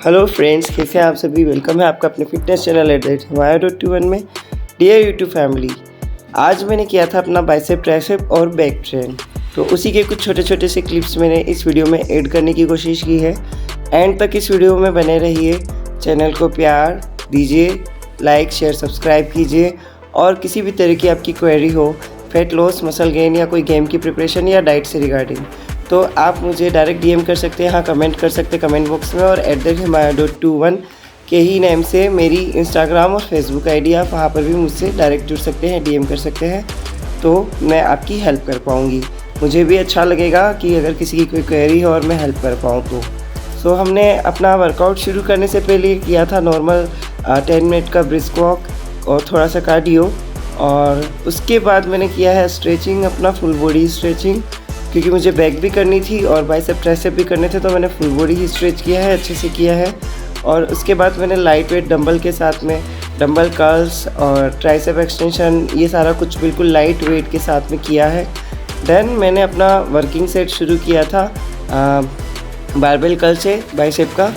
Hello friends, कैसे हैं आप सभी। वेलकम है आपका अपने फिटनेस चैनल @himaya.21 में। डियर यूट्यूब फैमिली, आज मैंने किया था अपना बाइसेप ट्राइसेप और बैक ट्रेन, तो उसी के कुछ छोटे छोटे से क्लिप्स मैंने इस वीडियो में ऐड करने की कोशिश की है। एंड तक इस वीडियो में बने रहिए, चैनल को प्यार दीजिए, लाइक शेयर सब्सक्राइब कीजिए। और किसी भी तरह की आपकी क्वेरी हो, फैट लॉस, मसल गेन या कोई गेम की प्रिपरेशन या डाइट से रिगार्डिंग, तो आप मुझे डायरेक्ट डीएम कर सकते हैं, हाँ कमेंट कर सकते हैं कमेंट बॉक्स में। और @himaya.21 के ही नेम से मेरी इंस्टाग्राम और फेसबुक आईडी, आप वहाँ पर भी मुझसे डायरेक्ट जुड़ सकते हैं, डीएम कर सकते हैं, तो मैं आपकी हेल्प कर पाऊँगी। मुझे भी अच्छा लगेगा कि अगर किसी की कोई क्वेरी हो और मैं हेल्प कर पाऊँ तो। सो हमने अपना वर्कआउट शुरू करने से पहले किया था नॉर्मल 10 मिनट का ब्रिस्क वॉक और थोड़ा सा कार्डियो, और उसके बाद मैंने किया है स्ट्रेचिंग, अपना फुल बॉडी स्ट्रेचिंग, क्योंकि मुझे बैक भी करनी थी और बाइसेप ट्राइसेप भी करने थे, तो मैंने फुल बॉडी ही स्ट्रेच किया है, अच्छे से किया है। और उसके बाद मैंने लाइट वेट डंबल के साथ में डंबल कर्ल्स और ट्राइसेप एक्सटेंशन, ये सारा कुछ बिल्कुल लाइट वेट के साथ में किया है। देन मैंने अपना वर्किंग सेट शुरू किया था बारबेल कर्ल से बाइसेप का,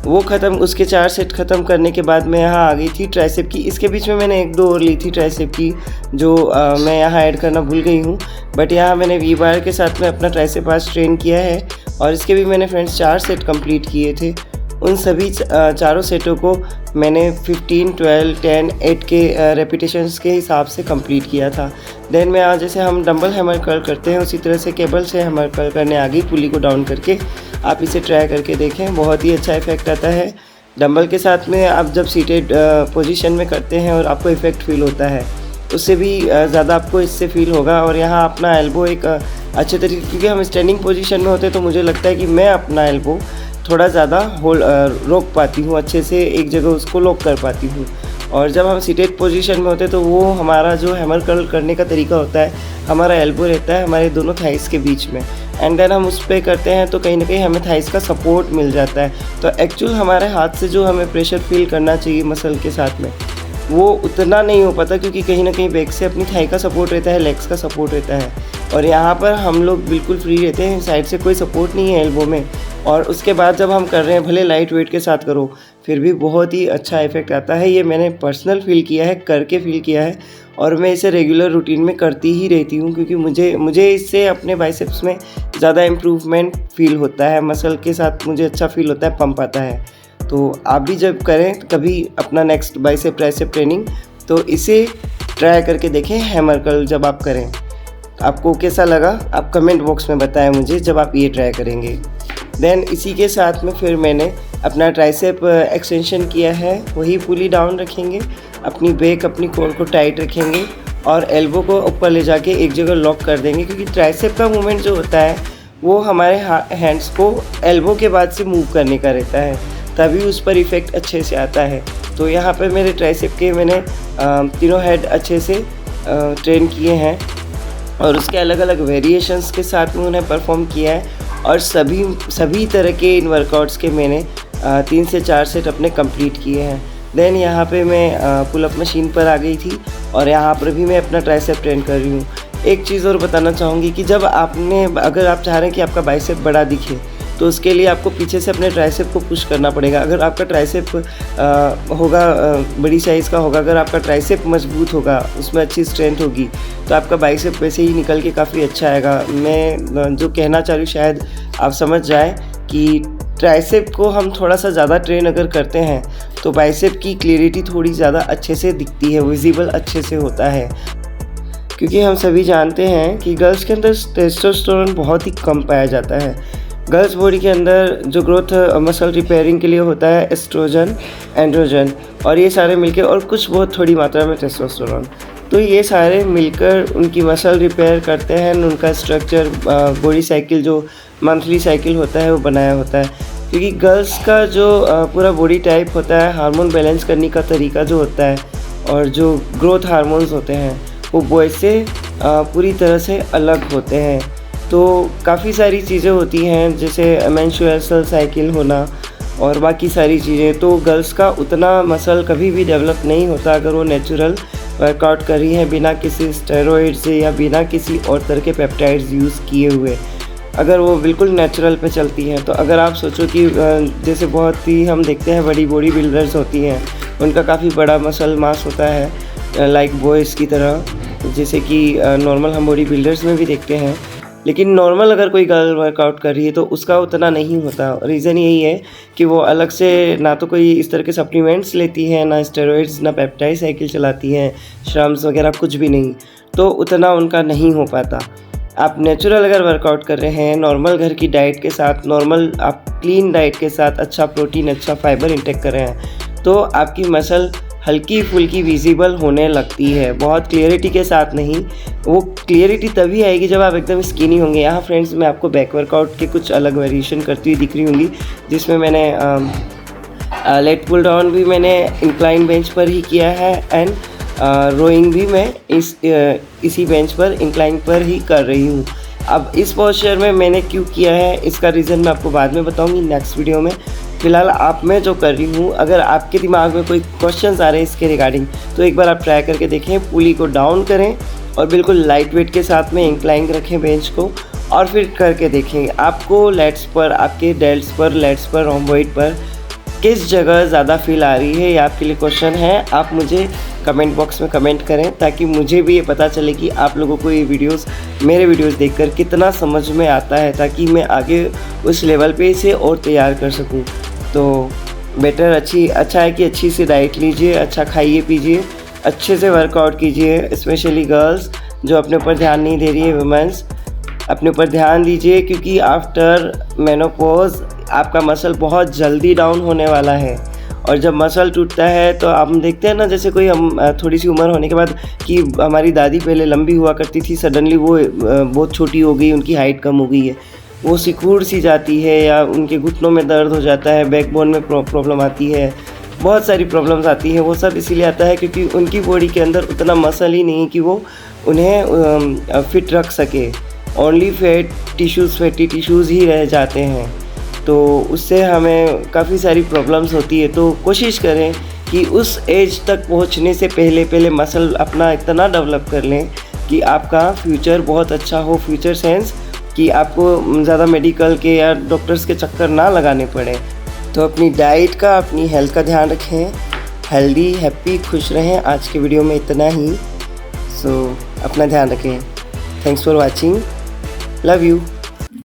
वो ख़त्म, उसके 4 सेट ख़त्म करने के बाद मैं यहाँ आ गई थी ट्राइसेप की। इसके बीच में मैंने 1-2 और ली थी ट्राइसेप की, जो मैं यहाँ ऐड करना भूल गई हूँ। बट यहाँ मैंने वी बार के साथ में अपना ट्राइसेप आज ट्रेन किया है, और इसके भी मैंने फ्रेंड्स 4 सेट कंप्लीट किए थे। उन सभी चारों सेटों को मैंने 15, 12, 10, 8 के रेपिटेशंस के हिसाब से कंप्लीट किया था। देन मैं आज जैसे हम डंबल हैमर कर्ल करते हैं, उसी तरह से केबल से हैमर कर्ल करने आ गई, पुली को डाउन करके। आप इसे ट्राई करके देखें, बहुत ही अच्छा इफेक्ट आता है। डंबल के साथ में आप जब सीटेड पोजीशन में करते हैं और आपको इफेक्ट फील होता है, उससे भी ज़्यादा आपको इससे फील होगा। और यहाँ अपना एल्बो एक अच्छे तरीके, क्योंकि हम स्टैंडिंग पोजीशन में होते हैं, तो मुझे लगता है कि मैं अपना एल्बो थोड़ा ज़्यादा रोक पाती हूँ, अच्छे से एक जगह उसको लॉक कर पाती हूँ। और जब हम सीटेड पोजीशन में होते हैं, तो वो हमारा जो हैमर कर्ल करने का तरीका होता है, हमारा एल्बो रहता है हमारे दोनों थाइस के बीच में, एंड देन हम उस पर करते हैं, तो कहीं ना कहीं हमें थाइस का सपोर्ट मिल जाता है। तो एक्चुअल हमारे हाथ से जो हमें प्रेशर फील करना चाहिए मसल के साथ में, वो उतना नहीं हो पाता, क्योंकि कहीं ना कहीं बैक से अपनी थाई का सपोर्ट रहता है, लेग्स का सपोर्ट रहता है, और यहाँ पर हम लोग बिल्कुल फ्री रहते हैं, साइड से कोई सपोर्ट नहीं है एल्बो में। और उसके बाद जब हम कर रहे हैं, भले लाइट वेट के साथ करो, फिर भी बहुत ही अच्छा इफेक्ट आता है। ये मैंने पर्सनल फील किया है, करके फील किया है, और मैं इसे रेगुलर रूटीन में करती ही रहती हूँ, क्योंकि मुझे इससे अपने बाइसेप्स में ज़्यादा इम्प्रूवमेंट फील होता है, मसल के साथ मुझे अच्छा फील होता है, पंप आता है। तो आप भी जब करें कभी अपना नेक्स्ट बाइसेप ट्राइसेप ट्रेनिंग, तो इसे ट्राई करके देखें हैमर कर्ल जब आप करें। आपको कैसा लगा आप कमेंट बॉक्स में बताएं मुझे जब आप ये ट्राई करेंगे। देन इसी के साथ में फिर मैंने अपना ट्राइसेप एक्सटेंशन किया है, वही पुली डाउन रखेंगे, अपनी बैक अपनी कोर को टाइट रखेंगे और एल्बो को ऊपर ले जाके एक जगह लॉक कर देंगे, क्योंकि ट्राइसेप का मूवमेंट जो होता है वो हमारे हैंड्स को एल्बो के बाद से मूव करने का रहता है, तभी उस पर इफ़ेक्ट अच्छे से आता है। तो यहाँ पर मेरे ट्राइसेप के मैंने तीनों हेड अच्छे से ट्रेन किए हैं, और उसके अलग अलग वेरिएशंस के साथ में उन्हें परफॉर्म किया है। और सभी तरह के इन वर्कआउट्स के मैंने 3 से 4 सेट अपने कंप्लीट किए हैं। देन यहाँ पे मैं पुल अप मशीन पर आ गई थी, और यहाँ पर भी मैं अपना ट्राइसेप ट्रेन कर रही हूँ। एक चीज़ और बताना चाहूँगी कि जब अगर आप चाह रहे हैं कि आपका बाइसेप बड़ा दिखे, तो उसके लिए आपको पीछे से अपने ट्राइसेप को पुश करना पड़ेगा। अगर आपका ट्राइसेप होगा बड़ी साइज़ का होगा, अगर आपका ट्राइसेप मजबूत होगा, उसमें अच्छी स्ट्रेंथ होगी, तो आपका बाइसेप वैसे ही निकल के काफ़ी अच्छा आएगा। मैं जो कहना चाह रही हूँ शायद आप समझ जाएँ कि ट्राइसेप को हम थोड़ा सा ज़्यादा ट्रेन अगर करते हैं, तो बाइसेप की क्लियरिटी थोड़ी ज़्यादा अच्छे से दिखती है, विजिबल अच्छे से होता है। क्योंकि हम सभी जानते हैं कि गर्ल्स के अंदर टेस्टोस्टेरोन बहुत ही कम पाया जाता है। गर्ल्स बॉडी के अंदर जो ग्रोथ मसल रिपेयरिंग के लिए होता है एस्ट्रोजन, एंड्रोजन, और ये सारे मिलकर, और कुछ बहुत थोड़ी मात्रा में टेस्टोस्टेरोन, तो ये सारे मिलकर उनकी मसल रिपेयर करते हैं, उनका स्ट्रक्चर बॉडी साइकिल जो मंथली साइकिल होता है वो बनाया होता है। क्योंकि गर्ल्स का जो पूरा बॉडी टाइप होता है, हार्मोन बैलेंस करने का तरीका जो होता है, और जो ग्रोथ हार्मोन्स होते हैं, वो बॉयज़ से पूरी तरह से अलग होते हैं। तो काफ़ी सारी चीज़ें होती हैं, जैसे मेंस्ट्रुअल साइकिल होना और बाकी सारी चीज़ें। तो गर्ल्स का उतना मसल कभी भी डेवलप नहीं होता अगर वो नेचुरल वर्कआउट कर रही है, बिना किसी स्टेरॉइड से या बिना किसी और तरह के पेप्टाइड्स यूज़ किए हुए। अगर वो बिल्कुल नेचुरल पे चलती हैं। तो अगर आप सोचो कि जैसे बहुत ही हम देखते हैं बड़ी बॉडी बिल्डर्स होती हैं, उनका काफ़ी बड़ा मसल मास होता है लाइक बॉयज़ की तरह, जैसे कि नॉर्मल हम बॉडी बिल्डर्स में भी देखते हैं। लेकिन नॉर्मल अगर कोई गर्ल वर्कआउट कर रही है तो उसका उतना नहीं होता। रीज़न यही है कि वो अलग से ना तो कोई इस तरह के सप्लीमेंट्स लेती हैं, ना स्टेरॉइड्स, ना पेप्टाइड साइकिल चलाती हैं, श्रम्स वगैरह कुछ भी नहीं, तो उतना उनका नहीं हो पाता। आप नेचुरल अगर वर्कआउट कर रहे हैं, नॉर्मल घर की डाइट के साथ, नॉर्मल आप क्लीन डाइट के साथ, अच्छा प्रोटीन, अच्छा फाइबर इंटेक कर रहे हैं, तो आपकी मसल हल्की फुल्की विजिबल होने लगती है। बहुत क्लियरिटी के साथ नहीं, वो क्लियरिटी तभी आएगी जब आप एकदम स्किनी होंगे। यहाँ फ्रेंड्स मैं आपको बैक वर्कआउट के कुछ अलग वेरिएशन करती हुई दिख रही होंगी, जिसमें मैंने लेट पुल डाउन भी मैंने इंक्लाइन बेंच पर ही किया है एंड रोइंग भी मैं इसी बेंच पर इंक्लाइन पर ही कर रही हूँ। अब इस पोस्चर में मैंने क्यों किया है, इसका रीज़न मैं आपको बाद में बताऊँगी नेक्स्ट वीडियो में। फ़िलहाल आप मैं जो कर रही हूँ, अगर आपके दिमाग में कोई क्वेश्चंस आ रहे हैं इसके रिगार्डिंग, तो एक बार आप ट्राई करके देखें। पुली को डाउन करें और बिल्कुल लाइट वेट के साथ में इंक्लाइन रखें बेंच को, और फिर करके देखें आपको लेट्स पर, आपके डेल्ट्स पर, लेट्स पर, रोम्बॉइड पर किस जगह ज़्यादा फील आ रही है। ये आपके लिए क्वेश्चन है, आप मुझे कमेंट बॉक्स में कमेंट करें, ताकि मुझे भी ये पता चले कि आप लोगों को ये वीडियोस, मेरे वीडियोस देखकर कितना समझ में आता है, ताकि मैं आगे उस लेवल पे इसे और तैयार कर सकूं। तो बेटर अच्छा है कि अच्छी सी डाइट लीजिए, अच्छा खाइए पीजिए, अच्छे से वर्कआउट कीजिए। स्पेशली गर्ल्स जो अपने ऊपर ध्यान नहीं दे रही है, वुमेंस अपने ऊपर ध्यान दीजिए, क्योंकि आफ्टर मेनोपॉज आपका मसल बहुत जल्दी डाउन होने वाला है। और जब मसल टूटता है तो हम देखते हैं ना, जैसे कोई हम थोड़ी सी उम्र होने के बाद कि हमारी दादी पहले लंबी हुआ करती थी, सडनली वो बहुत छोटी हो गई, उनकी हाइट कम हो गई है, वो सिकुड़ सी जाती है, या उनके घुटनों में दर्द हो जाता है, बैकबोन में प्रॉब्लम आती है, बहुत सारी प्रॉब्लम्स आती हैं। वो सब इसीलिए आता है क्योंकि उनकी बॉडी के अंदर उतना मसल ही नहीं कि वो उन्हें फिट रख सके। ओनली फैटी टिश्यूज़ ही रह जाते हैं, तो उससे हमें काफ़ी सारी प्रॉब्लम्स होती है। तो कोशिश करें कि उस एज तक पहुंचने से पहले मसल अपना इतना डेवलप कर लें कि आपका फ्यूचर बहुत अच्छा हो। फ्यूचर सेंस कि आपको ज़्यादा मेडिकल के या डॉक्टर्स के चक्कर ना लगाने पड़े। तो अपनी डाइट का, अपनी हेल्थ का ध्यान रखें, हेल्दी, हैप्पी, खुश रहें। आज के वीडियो में इतना ही। सो अपना ध्यान रखें। Thanks for watching, love you.